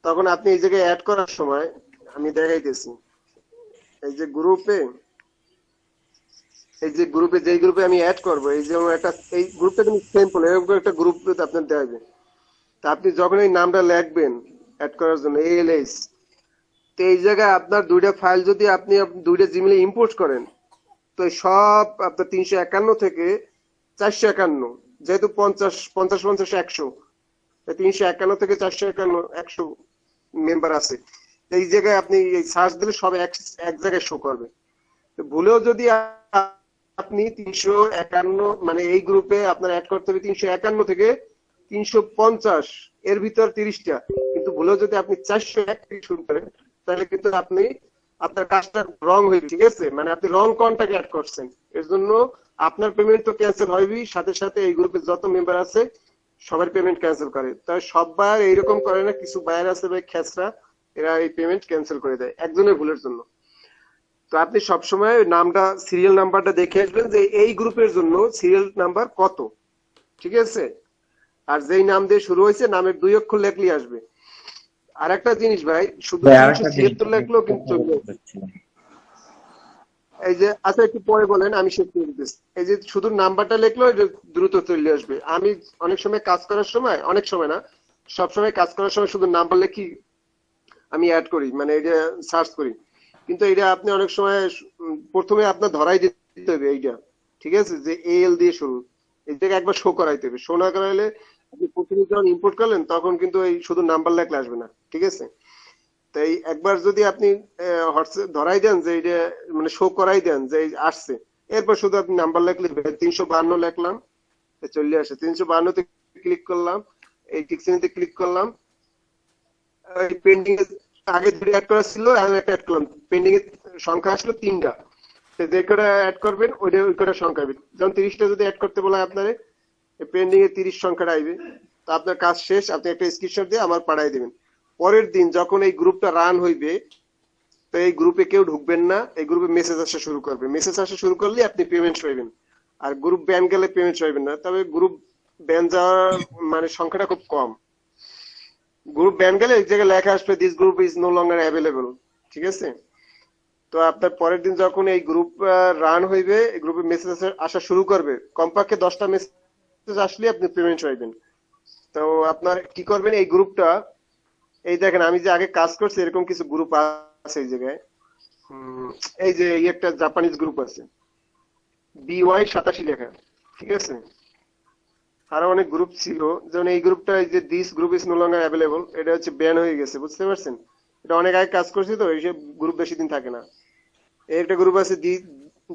S1: তখন আপনি এই জায়গায় অ্যাড করার সময় আমি দেখাইতেছি, এই যে গ্রুপে যেই গ্রুপে আমি অ্যাড করব, এই যে একটা এই গ্রুপটা কিন্তু সিম্পল, এরকম একটা গ্রুপ আপনার দেওয়া হবে। তা আপনি যখন এই নামটা লিখবেন অ্যাড করার জন্য ALS, তো এই জায়গায় আপনার দুইটা ফাইল যদি আপনি দুইটা জিমেলে ইম্পোর্ট করেন, তো সব আপনার 351 থেকে 451, যেহেতু 50 50 50 100, 351 থেকে 451 100 মেম্বার আছে, এই জায়গায় আপনি এই সার্চ দিলে সব এক জায়গায় শো করবে। তো ভুলেও যদি আপনি 351 মানে এই গ্রুপে আপনার অ্যাড করতে হবে 351 থেকে 350, এর ভিতর 30টা, কিন্তু ভুলেও যদি আপনি 401 থেকে শুরু করেন, তাহলে কিন্তু আপনি আপনার কাজটা রং হয়ে, ঠিক আছে? মানে আপনি রং কন্ট্যাক্ট অ্যাড করছেন, এর জন্য আপনার পেমেন্ট তো ক্যান্সেল হবেই, সাথে সাথে এই গ্রুপে যত মেম্বার আছে সবার পেমেন্ট ক্যান্সেল করে। তাই সব বায়ার এইরকম করে না, কিছু বায়ার আছে ভাই খেসরা, এরা এই পেমেন্ট ক্যান্সেল করে দেয় একজনের ভুলের জন্য। তো আপনি সবসময় নামটা সিরিয়াল নাম্বারটা দেখে আসবেন যে এই গ্রুপের জন্য সিরিয়াল নাম্বার কত, ঠিক আছে? আর যেই নাম দিয়ে শুরু হয়েছে নামের 2 অক্ষর লেখলেই আসবে। আর একটা জিনিস ভাই, শুধু 376 লেখলেও কিন্তু চলবে। এই যে আচ্ছা একটু পরে বলেন, আমি শেষ করে দিতেছি। এই যে শুধু নাম্বারটা লেখলেও এটা দ্রুত চলে আসবে। আমি অনেক সময় কাজ করার সময়, অনেক সময় না, সব সময় কাজ করার সময় শুধু নাম্বার লিখি, আমি অ্যাড করি, মানে এটা সার্চ করি, কিন্তু এটা আপনি অনেক সময় প্রথমে আপনার ধরাই দিতে হবে এইটা, ঠিক আছে? যে AL দিয়ে শুরু, এই জায়গায় একবার শো করাইতে হবে। শো না করাইলে আপনি প্রথমে যখন ইম্পোর্ট করলেন তখন কিন্তু এই শুধু নাম্বার লেখলে আসবে না, ঠিক আছে? তাই একবার যদি আপনি হোয়াটসঅ্যাপ ধরাই দেন যে এটা মানে শো করাই দেন যে আসছে, এরপর শুধু আপনি নাম্বার লিখলে 352 লিখলাম, চলে আসে। 352 তে ক্লিক করলাম, এই টিকচিহ্নতে ক্লিক করলাম, এই পেন্ডিং আগে দুটো অ্যাড করা ছিল, আমি একটা অ্যাড করলাম, পেন্ডিং এর সংখ্যা আসলো 3টা, যে কটা অ্যাড করবেন ওই কটা সংখ্যা হবে। যেমন 30টা যদি অ্যাড করতে বলা হয়, আপনার পেন্ডিং এ 30 সংখ্যাটা আইবে। তো আপনার কাজ শেষ, আপনি একটা স্ক্রিনশট দিয়ে আমার পাঠাই দিবেন। পরের দিন যখন এই গ্রুপটা রান হইবে, তো এই গ্রুপে কেউ ঢুকবেন না, এই গ্রুপে মেসেজ আসা শুরু করবে। মেসেজ আসা শুরু করলে আপনি পেমেন্ট পাইবেন, আর গ্রুপ ব্যান গেলে পেমেন্ট পাইবেন না। তবে গ্রুপ ব্যান যাওয়ার মানে সংখ্যাটা খুব কম। গ্রুপ ব্যান গেলে এই জায়গায় লেখা আসবে this group is no longer available, ঠিক আছে? তো আপনার পরের দিন যখন এই গ্রুপ রান হইবে, এই গ্রুপে মেসেজ আসা শুরু করবে, কমপক্ষে 10টা মেসেজ আসলে আপনি পেমেন্ট পাইবেন। তো আপনার কি করবেন, এই গ্রুপটা, এই দেখেন আমি যে আগে কাজ করছি এরকম কিছু গ্রুপ আছে এই জায়গায়, এই যে এই একটা জাপানিজ গ্রুপ আছে BY87 লেখা, ঠিক আছে? আরো অনেক গ্রুপ ছিল, যেমন এই গ্রুপটা, এই যে this group is no longer available, এটা হচ্ছে ব্যান হয়ে গেছে, বুঝতে পারছেন? এটা অনেক আগে কাজ করছি তো, এইসব গ্রুপ বেশি দিন থাকে না। এই একটা গ্রুপ আছে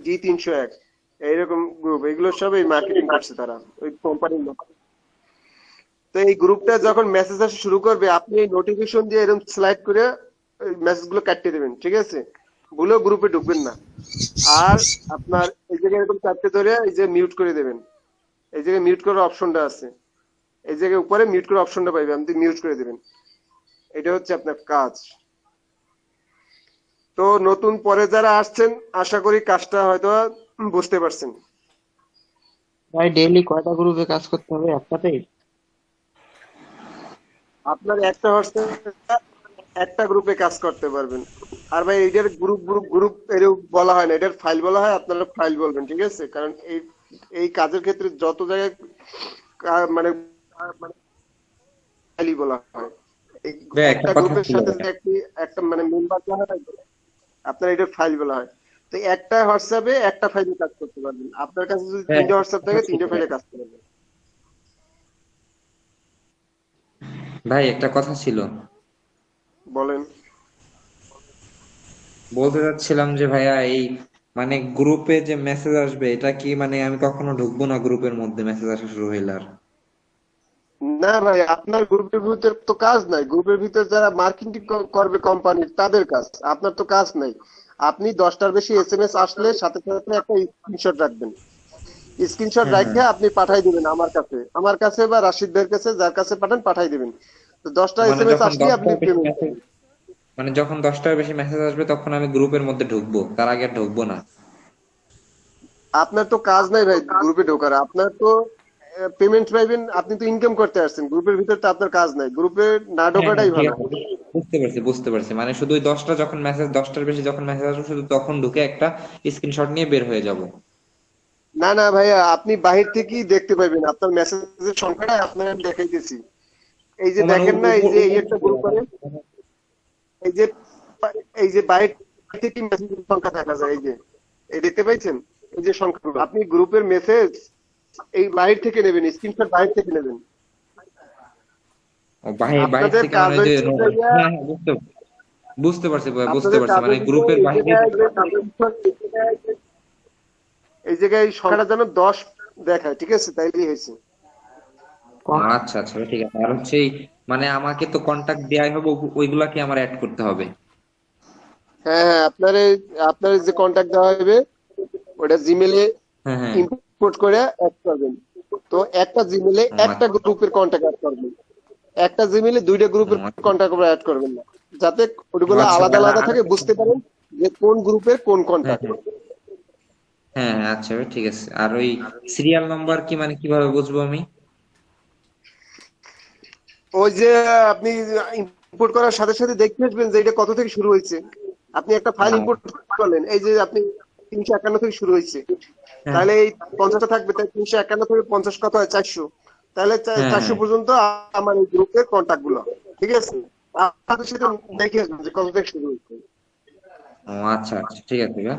S1: D301, এইরকম গ্রুপ, এগুলো সব এই মার্কেটিং করছে তারা, ওই কোম্পানির লোক। তো এই গ্রুপটা যখন মেসেজ আসা শুরু করবে আপনি এই নোটিফিকেশন দিয়ে এরকম স্লাইড করে মেসেজগুলো কাটিয়ে দেবেন, ঠিক আছে? ভুলেও গ্রুপে ঢুকবেন না। আর আপনার এই জায়গায় এরকম চারটে ধরে এই যে মিউট করে দেবেন, এই জায়গায় মিউট করার অপশনটা আছে, এই জায়গায় উপরে মিউট করার অপশনটা পাইবে, আপনি মিউট করে দেবেন। এটা হচ্ছে আপনার কাজ। তো নতুন পরে যারা আসছেন আশা করি কাজটা হয়তো বুঝতে পারছেন।
S3: ভাই ডেইলি কয়টা গ্রুপে কাজ করতে হবে একসাথেই?
S1: আপনার একটা হোয়াটসঅ্যাপ একটা গ্রুপে কাজ করতে পারবেন। আর ভাই এটার গ্রুপ গ্রুপ গ্রুপ এরকম বলা হয় না, এটার ফাইল বলা হয়, আপনারা ফাইল বলবেন, ঠিক আছে? কারণ এই এই কাজের ক্ষেত্রে যত জায়গায় মানে ফাইলই বলা হয়। এই
S6: ভাই একটা
S1: একটা
S6: কথা
S1: গ্রুপের
S6: ছিল,
S1: সাথে যে একটা মানে মেম্বার দেওয়া হয়, আপনার এটার ফাইল বলা হয়। তো একটা হোয়াটসঅ্যাপে একটা ফাইলে কাজ করতে পারবেন। আপনার কাছে যদি
S6: হ্যাঁ,
S1: তিনটে হোয়াটসঅ্যাপ থাকে তিনটে ফাইলে কাজ করতে পারবেন।
S6: ভাই একটা কথা ছিল,
S1: বলেন।
S6: বলতে চাচ্ছিলাম যে ভাইয়া এই মানে গ্রুপে যে মেসেজ আসবে এটা কি মানে আমি কখনো ঢুকবো না গ্রুপের মধ্যে মেসেজ আসা শুরু হইলে আর?
S1: না ভাই, আপনার গ্রুপের ভিতর তো কাজ নাই। গ্রুপের ভিতর যারা মার্কেটিং করবে কোম্পানির তাদের কাজ, আপনার তো কাজ নাই। আপনি 10টার বেশি এসএমএস আসলে সাথে সাথে একটা স্ক্রিনশট রাখবেন। স্ক্রিনশট
S6: হ্যাঁ
S1: রাখে আপনি পাঠাই দিবেন আমার কাছে বা রাশিদ ভাইয়ের কাছে, যার কাছে পাঠান পাঠাই দিবেন। তো 10টা
S6: মানে
S1: এসএমএস
S6: যখন
S1: আসলে আপনি
S6: 10টার বেশি
S1: পেমেন্ট
S6: মেসেজ
S1: করবেন।
S6: মানে যখন 10টার বেশি মেসেজ আসবে তখন আমি গ্রুপের মধ্যে ঢুকবো, তার আগে আর ঢুকবো না।
S1: আপনার তো কাজ নাই ভাই গ্রুপে ঢোকার, আপনার তো পেমেন্ট পাইবেন, আপনি তো ইনকাম করতে আসছেন। গ্রুপের ভিতর তো আপনার কাজ নাই, গ্রুপে না
S6: হ্যাঁ হ্যাঁ
S1: ঢোকাটাই
S6: ঠিক
S1: ভালো।
S6: আছে, বুঝতে পারছি মানে শুধু ওই 10টা যখন মেসেজ 10টার বেশি যখন মেসেজ আসবে শুধু তখন ঢুকে একটা স্ক্রিনশট নিয়ে বের হয়ে যাব।
S1: না না ভাইয়া, আপনি বাহির থেকেই দেখতে পাবেন, আপনার মেসেজের সংখ্যাটা আপনার দেখাইতেছি। এই যে
S6: ও মানে
S1: দেখেন না, এই যে এই একটা গ্রুপ করে, এই যে এই যে বাইরে থেকে মেসেজের সংখ্যা দেখা যায়, এই দেখতে পাইছেন এই যে সংখ্যাগুলো। আপনি গ্রুপের মেসেজ এই বাইরে থেকে নেবেন, স্ক্রিনশট বাইরে থেকে নেবেন।
S6: ও বাইরে
S1: আপনাদের
S6: থেকে
S1: কাজ
S6: মানে ওই যে
S1: হচ্ছে ভাইয়া,
S6: হ্যাঁ হ্যাঁ বুঝতে পারছি ভাই, বুঝতে
S1: আপনাদের
S6: পারছি
S1: কাজ
S6: মানে
S1: হচ্ছে
S6: গ্রুপের
S1: এই
S6: বাইরে।
S1: জায়গায় এই জায়গায় সংখ্যাটা যেন 10 দেখায়, ঠিক আছে? তাইলেই হয়েছে।
S6: আচ্ছা আচ্ছা ঠিক আছে। আর হচ্ছে এই মানে আমাকে তো কন্টাক্ট দেয়াই হবে, ওইগুলা কি আমার অ্যাড করতে হবে?
S1: হ্যাঁ হ্যাঁ, আপনার যে কন্ট্যাক্ট দেওয়া হবে ওটা জিমেলে
S6: হ্যাঁ হ্যাঁ
S1: ইম্পোর্ট করে অ্যাড করবেন। তো একটা জিমেলে একটা গ্রুপের কন্ট্যাক্ট অ্যাড করবেন, একটা জিমেলে দুইটা গ্রুপের কন্ট্যাক্ট অ্যাড করবেন না, যাতে ওগুলো
S6: আচ্ছা
S1: আলাদা
S6: ভাই,
S1: আলাদা
S6: আর
S1: থাকে, বুঝতে পারেন যে কোন গ্রুপের কোন
S6: হ্যাঁ
S1: কন্ট্যাক্ট।
S6: হ্যাঁ হ্যাঁ হ্যাঁ, আচ্ছা ভাই ঠিক আছে। আর ওই সিরিয়াল নাম্বার কি মানে কিভাবে বুঝবো আমি?
S1: ওই যে আপনি ইম্পোর্ট করার সাথে সাথে দেখতে আসবেন যে এটা কত থেকে শুরু হয়েছে। আপনি একটা ফাইল ইম্পোর্ট করলেন, এই যে আপনি 351 থেকে শুরু হয়েছে,
S6: হ্যাঁ
S1: তাহলে এই 50টা থাকবে, তাই 351 থেকে 50 কত হয় 400, তাহলে
S6: হ্যাঁ
S1: 400 পর্যন্ত আমার এই গ্রুপের কন্ট্যাক্ট গুলো, ঠিক আছে? আপনাদের সাথে দেখে আসবেন যে কত থেকে শুরু হয়েছে।
S6: ও আচ্ছা আচ্ছা ঠিক আছে ভাই,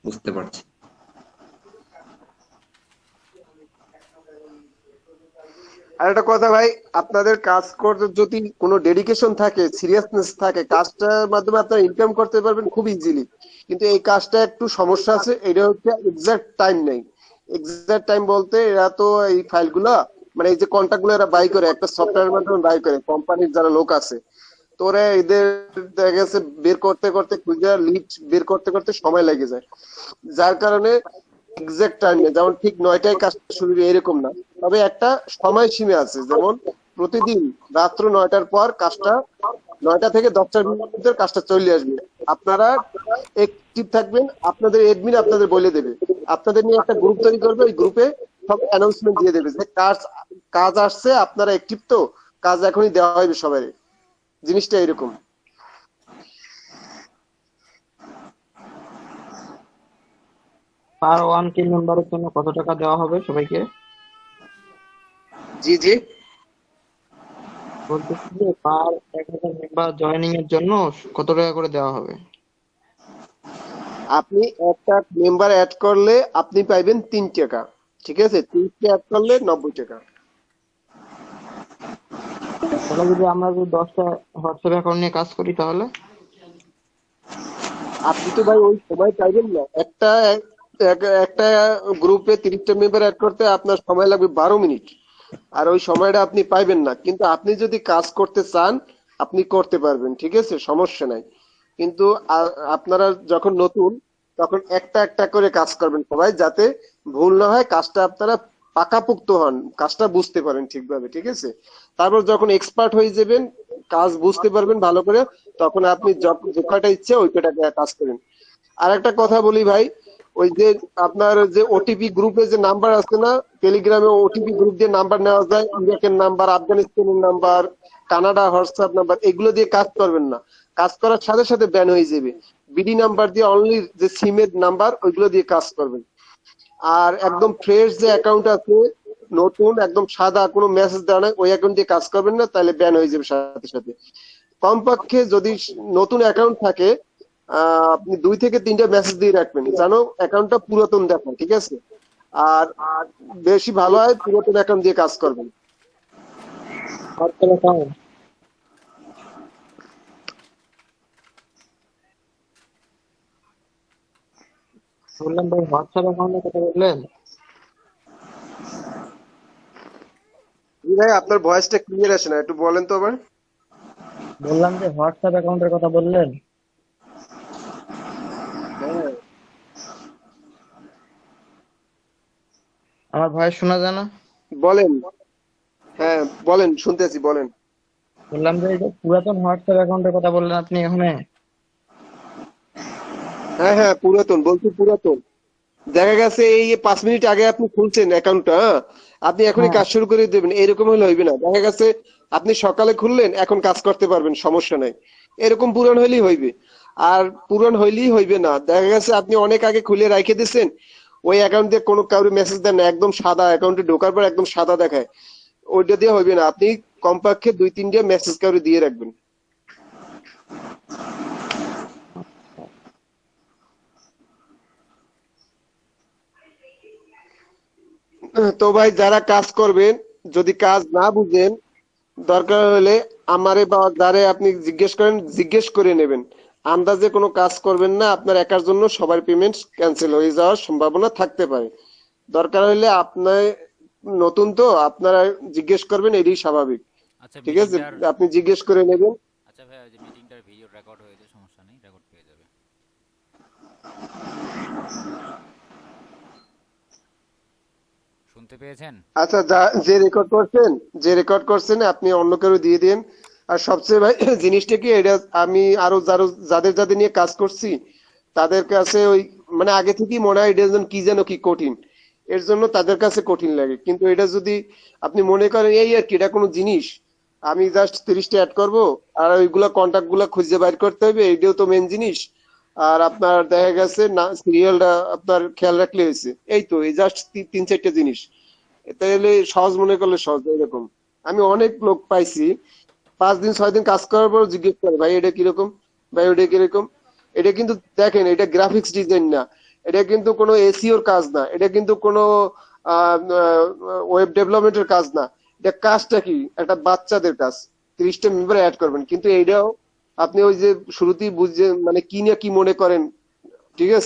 S6: বুঝতে পারছি।
S1: আর একটা কথা ভাই, আপনাদের কাজ করতে যদি কোনো ডেডিকেশন থাকে, সিরিয়াসনেস থাকে, কাজটার মাধ্যমে আপনারা ইনকাম করতে পারবেন খুব ইজিলি। কিন্তু এই কাজটা একটু সমস্যা আছে, এটা হচ্ছে এক্সাক্ট টাইম নেই। এক্সাক্ট টাইম বলতে এরা তো এই ফাইলগুলো মানে এই যে কন্ট্যাক্ট গুলো এরা বাই করে, একটা সফটওয়্যারের মাধ্যমে বাই করে কোম্পানির যারা লোক আছে। তো ওরা এদের দেখা গেছে বের করতে করতে খুঁজে লিড বের করতে করতে সময় লেগে যায়, যার কারণে এক্সাক্ট টাইম নেই। যেমন ঠিক 9টায় কাজ শুরু হবে এরকম না, তবে একটা সময় সীমা আছে। যেমন প্রতিদিন রাত্র 9টার পর কাজটা 9টা থেকে 10টার ভিতরে কাজটা চলে আসবে। আপনারা অ্যাক্টিভ থাকবেন, আপনাদের এডমিন আপনাদের বলে দেবে, আপনাদের নিয়ে একটা গ্রুপ তৈরি করবে, ওই গ্রুপে সব অ্যানাউন্সমেন্ট দিয়ে দেবে যে কাজ আসছে, আপনারা অ্যাক্টিভ তো, কাজ এখনই দেওয়া হবে সবাই। জিনিসটা এরকম।
S3: পার 1K মেম্বারের জন্য কত টাকা দেওয়া হবে সবাইকে?
S1: জি জি,
S3: বলতেছি যে পার 1000 মেম্বার জয়েনিং এর জন্য কত টাকা করে দেওয়া হবে?
S1: আপনি একটা মেম্বার অ্যাড করলে আপনি পাইবেন 3 টাকা, ঠিক আছে? 3টা অ্যাড করলে 90 টাকা।
S3: তাহলে যদি আমরা যদি 10টা হোয়াটসঅ্যাপ অ্যাকাউন্ট নিয়ে কাজ করি তাহলে?
S1: আপনি তো ভাই ওই সময় পাইবেন না। একটা গ্রুপে 30টা মেম্বার অ্যাড করতে আপনার সময় লাগবে 12 মিনিট। আর ওই সময়টা আপনি পাইবেন না, কিন্তু আপনি যদি কাজ করতে চান আপনি করতে পারবেন, ঠিক আছে, সমস্যা নাই। কিন্তু আপনারা যখন নতুন তখন একটা একটা করে কাজ করবেন সবাই, যাতে ভুল না হয়, কাজটা আপনারা পাকাপোক্ত হন, কাজটা বুঝতে পারেন ঠিকভাবে, ঠিক আছে। তারপর যখন এক্সপার্ট হয়ে যাবেন, কাজ বুঝতে পারবেন ভালো করে, তখন আপনি যে কয়টা ইচ্ছে ওই কয়টাকে কাজ করেন। আর একটা কথা বলি ভাই, ওই যে আপনার যে ওটিপি গ্রুপে যে নাম্বার আছে না, টেলিগ্রামে ওটিপি গ্রুপ দিয়ে নাম্বার নেওয়া যায়, ইরাকের নাম্বার, আফগানিস্তানের নাম্বার, কানাডা হোয়াটসঅ্যাপ নাম্বার, এগুলো দিয়ে কাজ করবেন না। কাজ করার সাথে সাথে ব্যান হয়ে যাবে। বিডি নাম্বার দিয়ে অনলি যে সিমের নাম্বার ওইগুলো দিয়ে কাজ করবেন। আর একদম ফ্রেশ যে অ্যাকাউন্ট আছে, নতুন একদম সাদা, কোনো মেসেজ দেওয়া নাই, ওই অ্যাকাউন্ট দিয়ে কাজ করবেন না, তাহলে ব্যান হয়ে যাবে সাথে সাথে। কমপক্ষে যদি নতুন অ্যাকাউন্ট থাকে, আপনি 2 থেকে 3টা মেসেজ দিয়ে রাখবেন, জানো অ্যাকাউন্টটা পুরাতন দেখান, ঠিক আছে। আর বেশি ভালো হয় পুরাতন অ্যাকাউন্ট দিয়ে কাজ করবেন।
S3: হোয়াটসঅ্যাপ অ্যাকাউন্ট বললাম ভাই, হোয়াটসঅ্যাপ অ্যাকাউন্টের কথা বললেন?
S1: ভাই আপনার ভয়েসটা ক্লিয়ার আসে না, একটু বলেন তো আবার।
S3: বললাম যে হোয়াটসঅ্যাপ অ্যাকাউন্টের কথা বললেন।
S1: হ্যাঁ,
S3: আমার ভয়েস শোনা যায় না?
S1: বলেন। হ্যাঁ বলেন, শুনতেছি, বলেন।
S3: বললাম যে এই যে পুরাতন হোয়াটসঅ্যাপ অ্যাকাউন্টের কথা বললেন আপনি এখানে।
S1: হ্যাঁ হ্যাঁ, পুরাতন বলছি, পুরাতন। দেখা গেছে এই 5 মিনিট আগে আপনি খুলছেন অ্যাকাউন্টটা, আপনি এখনই
S3: হ্যাঁ,
S1: কাজ শুরু করে দেবেন, এরকম হলে হইবে না। দেখা গেছে আপনি সকালে খুললেন, এখন কাজ করতে পারবেন, সমস্যা নাই, এরকম পুরান হইলেই হইবে। আর পুরান হইলেই হইবে না, দেখা গেছে আপনি অনেক আগে খুলে রাখে দিচ্ছেন, ওই অ্যাকাউন্ট দিয়ে কোনো কাউরে মেসেজ দেন না, একদম সাদা, অ্যাকাউন্টে ঢোকার পর একদম সাদা দেখায়, ওইটা দিয়ে হইবে না। আপনি কমপক্ষে 2-3টা মেসেজ কাউরে দিয়ে রাখবেন। তো ভাই যারা কাজ করবেন, যদি কাজ না বুঝেন, দরকার হলে আমারে বা যারে আপনি জিজ্ঞেস করে নেবেন। আন্দাজে কোনো কাজ করবেন না, আপনার একার জন্য সবার পেমেন্ট ক্যান্সেল হয়ে যাওয়ার সম্ভাবনা থাকতে পারে। দরকার হলে আপনার, নতুন তো আপনারা জিজ্ঞেস করবেন, এটাই স্বাভাবিক,
S9: আচ্ছা
S1: ঠিক আছে,
S9: মিটিংটার
S1: আপনি জিজ্ঞেস করে নেবেন।
S9: আচ্ছা ভাই, ওই যে মিটিংটার ভিডিও রেকর্ড হয়েছে, সমস্যা নেই, রেকর্ড পেয়ে যাবে। শুনতে পেয়েছেন?
S1: আচ্ছা, যে রেকর্ড করছেন আপনি অন্য কেউ দিয়ে দিন। আর সবচেয়ে ভাই জিনিসটা কি, এটা আমি আরো যাদের যাদের নিয়ে কাজ করছি তাদের কাছে ওই মানে আগে থেকেই মনে হয় এটা যেন কি কঠিন, এর জন্য তাদের কাছে কঠিন লাগে। কিন্তু এটা যদি আপনি মনে করেন এই আর কি, এটা কোনো জিনিস, আমি জাস্ট 30টা অ্যাড করব, আর ওইগুলা কন্টাক্ট গুলা খুঁজে বাইর করতে হবে, এইটাও তো মেন জিনিস। আর আপনার দেখা গেছে না, সিরিয়ালটা আপনার খেয়াল রাখলে হয়েছে, এই তো, এই জাস্ট 3-4টা জিনিস। তাহলে সহজ মনে করলে সহজ, এরকম আমি অনেক লোক পাইছি, 5 দিন 6 দিন কাজ করার পর জিজ্ঞেস করে, ভাই এটা কিরকম, ভাই ওটা কিরকম। এটা কিন্তু দেখেন, এটা গ্রাফিক্স ডিজাইন না, এটা কিন্তু কোনো এসিওর কাজ না, এটা কিন্তু কোনো ওয়েব ডেভেলপমেন্টের কাজ না। এটা কাজটা কি, একটা বাচ্চাদের কাজ। 30টা মেম্বার অ্যাড করবেন, কিন্তু এইটাও আপনি ওই যে শুরুতেই বুঝছেন মানে কি না কি মনে করেন, ঠিক আছে।